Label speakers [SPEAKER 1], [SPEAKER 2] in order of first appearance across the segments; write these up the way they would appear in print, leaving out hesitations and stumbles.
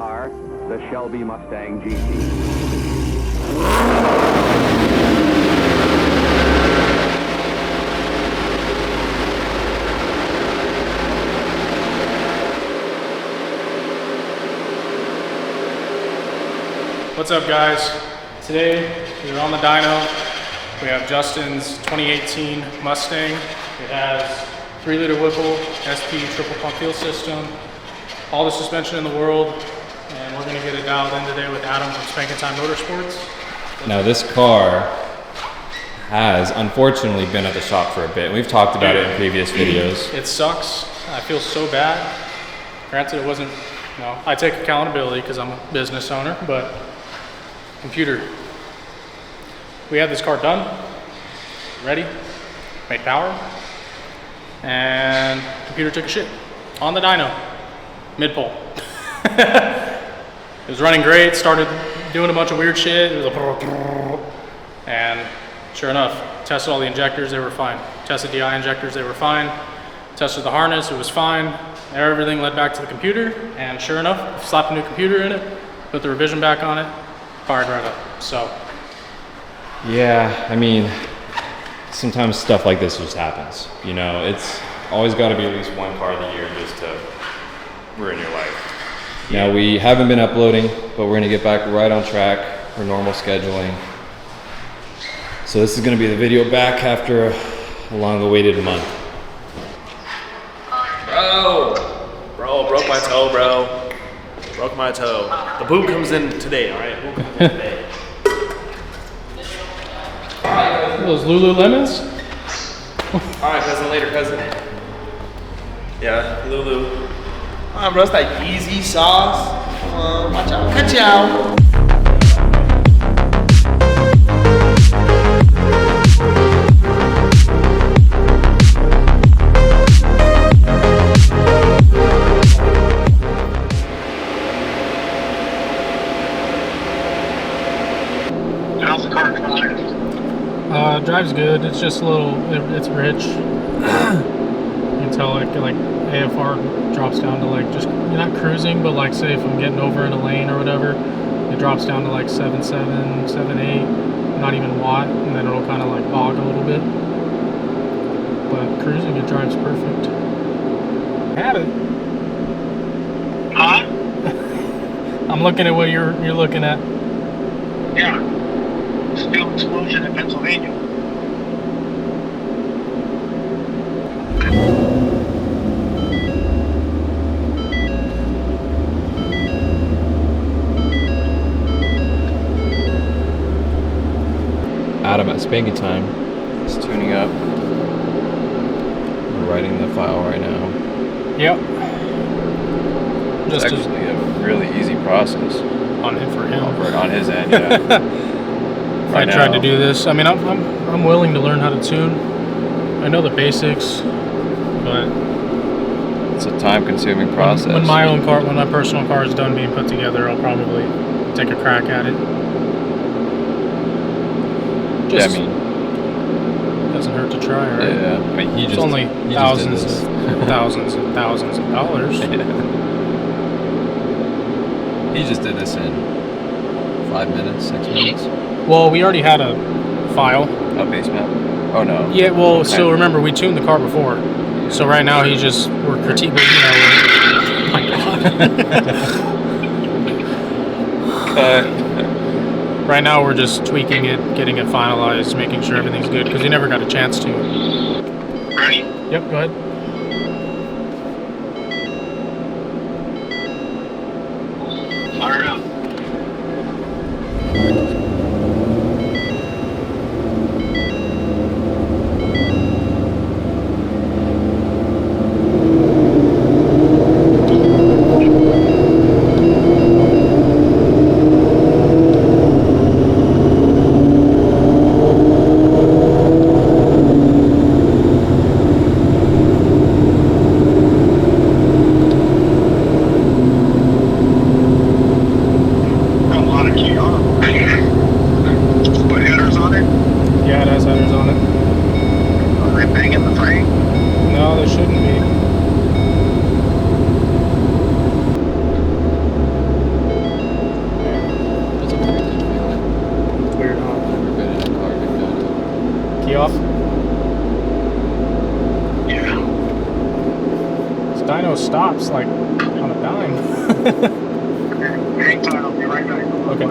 [SPEAKER 1] car, the Shelby Mustang GT.
[SPEAKER 2] What's up, guys? Today we're on the dyno. We have Justin's 2018 Mustang. It has 3-liter WHIPPLE SP triple pump fuel system, all the suspension in the world, and we're gonna get it dialed in today with Adam from Spanking Time Motorsports.
[SPEAKER 3] Now this car has unfortunately been at the shop for a bit. We've talked about it in previous videos.
[SPEAKER 2] It sucks. I feel so bad. Granted, it wasn't, I take accountability because I'm a business owner, but computer. We had this car done, ready, made power, and computer took a shit on the dyno, mid-pole. It was running great, started doing a bunch of weird shit. It was and sure enough, tested all the injectors, they were fine. Tested DI injectors, they were fine. Tested the harness, it was fine. Everything led back to the computer, and sure enough, slapped a new computer in it, put the revision back on it, fired right up, so.
[SPEAKER 3] Yeah, I mean, sometimes stuff like this just happens. You know, it's always got to be at least one car of the year just to ruin your life. Now, we haven't been uploading, but we're going to get back right on track for normal scheduling. So this is going to be the video back after a long-awaited month.
[SPEAKER 4] Bro, broke my toe, bro. Broke my toe. The boot comes in today, all right? Boot comes in today.
[SPEAKER 2] Those Lululemons?
[SPEAKER 4] All right, cousin, later, cousin. Yeah, Lulu. Bro, it's like Yeezy sauce. Watch out. Catch out.
[SPEAKER 2] Drives good. It's just a little, it's rich. You can tell like AFR drops down to like just, you're not cruising, but like say if I'm getting over in a lane or whatever, it drops down to like 7.7, 7.8, not even watt, and then it'll kind of like bog a little bit. But cruising, it drives perfect. Had it.
[SPEAKER 5] Huh?
[SPEAKER 2] I'm looking at what you're looking at.
[SPEAKER 5] Yeah. Steel explosion in Pennsylvania.
[SPEAKER 3] Adam at Spanking Time is tuning up. We're writing the file right now.
[SPEAKER 2] Yep.
[SPEAKER 3] It's
[SPEAKER 2] Just
[SPEAKER 3] actually a really easy process.
[SPEAKER 2] on him.
[SPEAKER 3] On his end, yeah.
[SPEAKER 2] I tried to do this. I mean, I'm willing to learn how to tune. I know the basics, but
[SPEAKER 3] it's a time-consuming process.
[SPEAKER 2] When my personal car is done being put together, I'll probably take a crack at it. Just,
[SPEAKER 3] yeah, I mean,
[SPEAKER 2] doesn't hurt to try, right?
[SPEAKER 3] Yeah, I mean,
[SPEAKER 2] it's only thousands and thousands and thousands of dollars.
[SPEAKER 3] Yeah. He just did this in 5 minings, 6 minutes.
[SPEAKER 2] Well, we already had a file.
[SPEAKER 3] A base map? Oh no.
[SPEAKER 2] Yeah, well, so remember, we tuned the car before. So right now we're critiquing, oh my God. Right now we're just tweaking it, getting it finalized, making sure everything's good, because we never got a chance to.
[SPEAKER 5] Ready?
[SPEAKER 2] Yep, go ahead.
[SPEAKER 5] Fire it up.
[SPEAKER 2] dyno stops like on a dime.
[SPEAKER 5] Hang tight, I'll be right back.
[SPEAKER 2] Okay.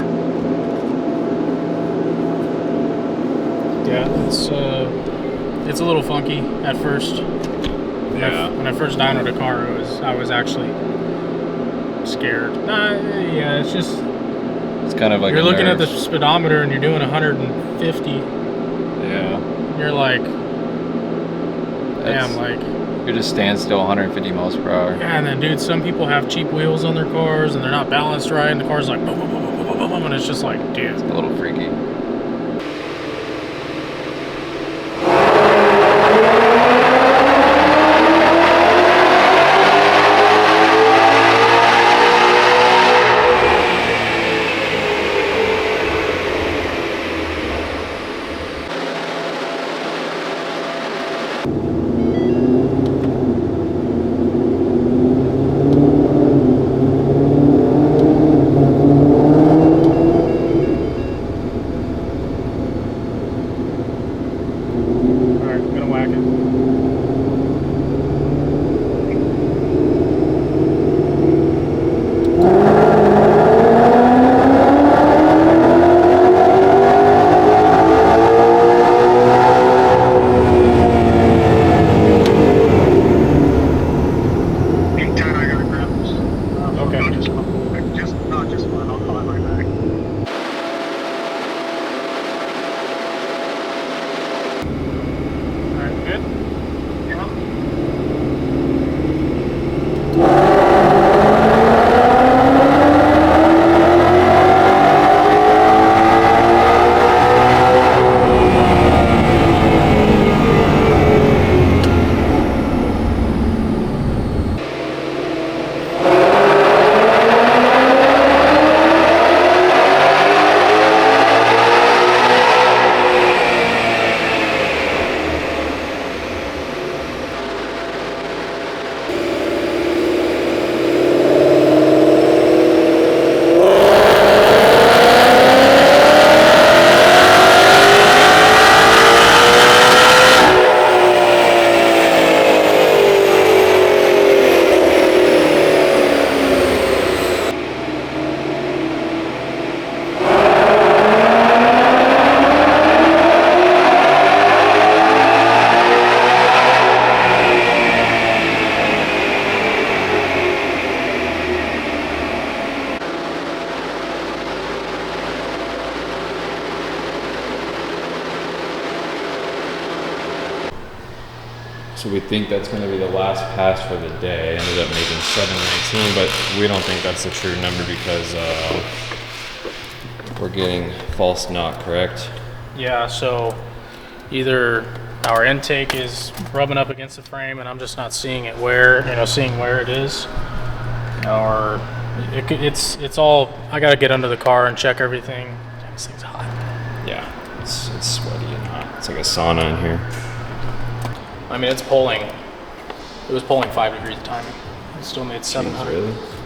[SPEAKER 2] Yeah, it's a little funky at first. When I first dynoed a car, I was actually scared. Yeah, it's just
[SPEAKER 3] It's kind of like
[SPEAKER 2] you're looking at the
[SPEAKER 3] nerve.
[SPEAKER 2] speedometer and you're doing 150.
[SPEAKER 3] Yeah.
[SPEAKER 2] You're like,
[SPEAKER 3] That's-
[SPEAKER 2] damn, like.
[SPEAKER 3] You're just standstill 150 miles per hour.
[SPEAKER 2] Yeah, and then dude, some people have cheap wheels on their cars and they're not balanced right, and the car's like boom, boom, boom, boom, boom, boom, boom, and it's just like, dude.
[SPEAKER 3] A little freaky.
[SPEAKER 2] Alright, I'm gonna whack it.
[SPEAKER 5] Hang tight, I gotta grab this.
[SPEAKER 2] Okay.
[SPEAKER 5] Just one, I'll call it right back.
[SPEAKER 2] Alright, good?
[SPEAKER 5] Yeah.
[SPEAKER 3] So we think that's going to be the last pass for the day. Ended up making 719, but we don't think that's the true number because we're getting false knock, correct?
[SPEAKER 2] Yeah, so either our intake is rubbing up against the frame and I'm just not seeing it seeing where it is, or it's all, I gotta get under the car and check everything. Damn, this thing's hot.
[SPEAKER 3] Yeah, it's sweaty and hot. It's like a sauna in here.
[SPEAKER 2] I mean, it was pulling 5 degrees of timing. It still made 700.
[SPEAKER 3] Jeez, really?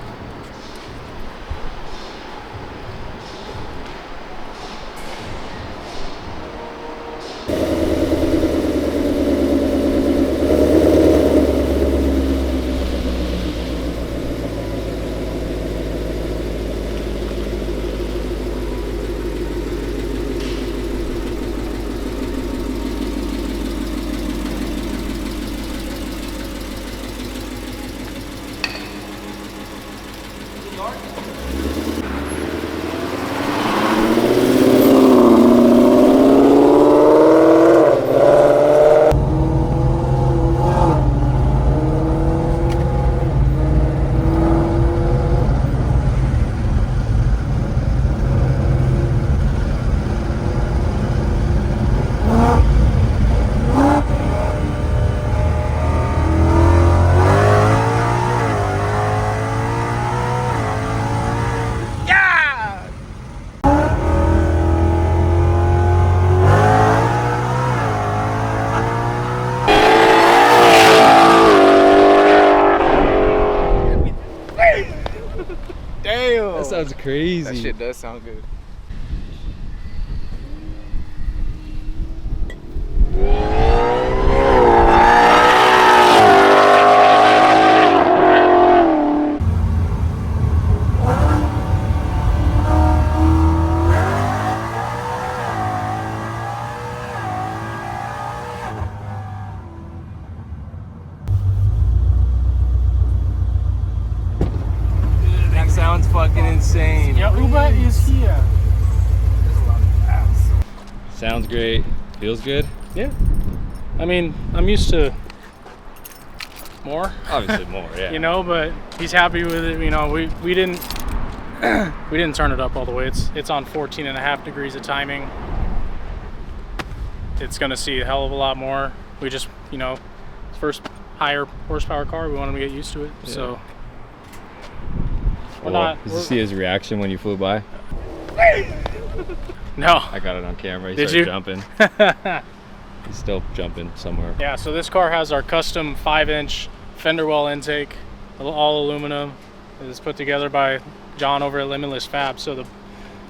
[SPEAKER 2] Damn!
[SPEAKER 3] That sounds crazy.
[SPEAKER 6] That shit does sound good. insane.
[SPEAKER 2] Yeah, Uber is here.
[SPEAKER 3] Sounds great. Feels good.
[SPEAKER 2] Yeah. I mean, I'm used to more.
[SPEAKER 3] Obviously more, yeah.
[SPEAKER 2] You know, but he's happy with it. You know, we didn't we didn't turn it up all the way. It's on 14.5 degrees of timing. It's gonna see a hell of a lot more. We just, you know, first higher horsepower car, we want him to get used to it.
[SPEAKER 3] Yeah.
[SPEAKER 2] So
[SPEAKER 3] Did you see his reaction when you flew by?
[SPEAKER 2] No.
[SPEAKER 3] I got it on camera. He
[SPEAKER 2] Did
[SPEAKER 3] started
[SPEAKER 2] you?
[SPEAKER 3] jumping. He's still jumping somewhere.
[SPEAKER 2] Yeah, so this car has our custom 5-inch fender well intake, all aluminum. It's put together by John over at Limitless Fab. So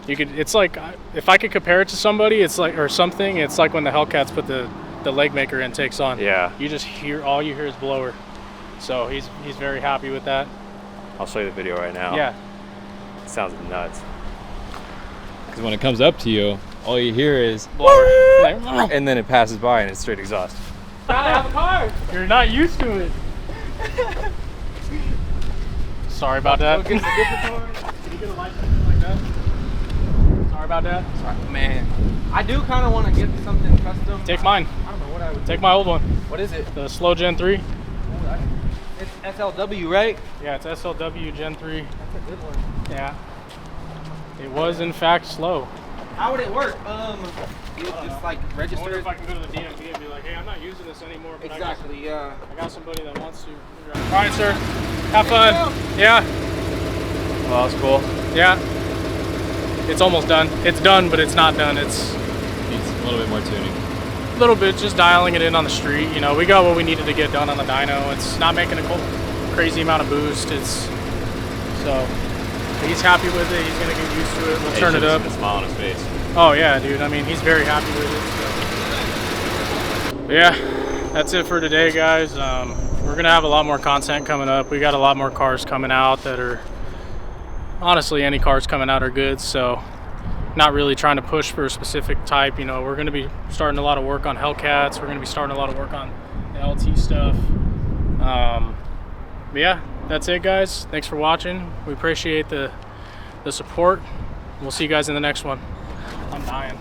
[SPEAKER 2] it's like, if I could compare it to somebody, it's like, or something, it's like when the Hellcats put the leg maker intakes on.
[SPEAKER 3] Yeah.
[SPEAKER 2] You just hear, all you hear is blower. So he's very happy with that.
[SPEAKER 3] I'll show you the video right now.
[SPEAKER 2] Yeah.
[SPEAKER 3] It sounds nuts. Because when it comes up to you, all you hear is
[SPEAKER 2] Blower.
[SPEAKER 3] and then it passes by and it's straight exhaust.
[SPEAKER 2] Gotta have a car. You're not used to it. Sorry about that. Can you get a license like that? Sorry about that.
[SPEAKER 6] Sorry, man. I do kind of want to get something custom.
[SPEAKER 2] Take mine.
[SPEAKER 6] I don't know what I would
[SPEAKER 2] Take my old one.
[SPEAKER 6] What is it?
[SPEAKER 2] The Slow Gen 3.
[SPEAKER 6] It's SLW, right?
[SPEAKER 2] Yeah, it's SLW Gen 3.
[SPEAKER 6] That's a good one.
[SPEAKER 2] Yeah. It was in fact slow.
[SPEAKER 6] How would it work? You just like
[SPEAKER 2] I wonder
[SPEAKER 6] register.
[SPEAKER 2] if I can go to the DMV and be like, hey, I'm not using this anymore, but
[SPEAKER 6] Exactly. Yeah.
[SPEAKER 2] I got somebody that wants to. All right, sir. Have fun. Yeah.
[SPEAKER 3] Well, that's cool.
[SPEAKER 2] Yeah. It's almost done. It's done, but it's not done. It's
[SPEAKER 3] Needs a little bit more tuning.
[SPEAKER 2] a little bit just dialing it in on the street. You know, we got what we needed to get done on the dyno. It's not making a crazy amount of boost. So he's happy with it. He's gonna get used to it. We'll turn it up.
[SPEAKER 3] A smile on his face.
[SPEAKER 2] Oh yeah, dude. I mean, he's very happy with it. So. Yeah, that's it for today, guys. We're gonna have a lot more content coming up. We got a lot more cars coming out that are, honestly, any cars coming out are good. So, not really trying to push for a specific type. You know, we're gonna be starting a lot of work on Hellcats. We're gonna be starting a lot of work on the LT stuff. But yeah, that's it, guys. Thanks for watching. We appreciate the support. We'll see you guys in the next one. I'm dying.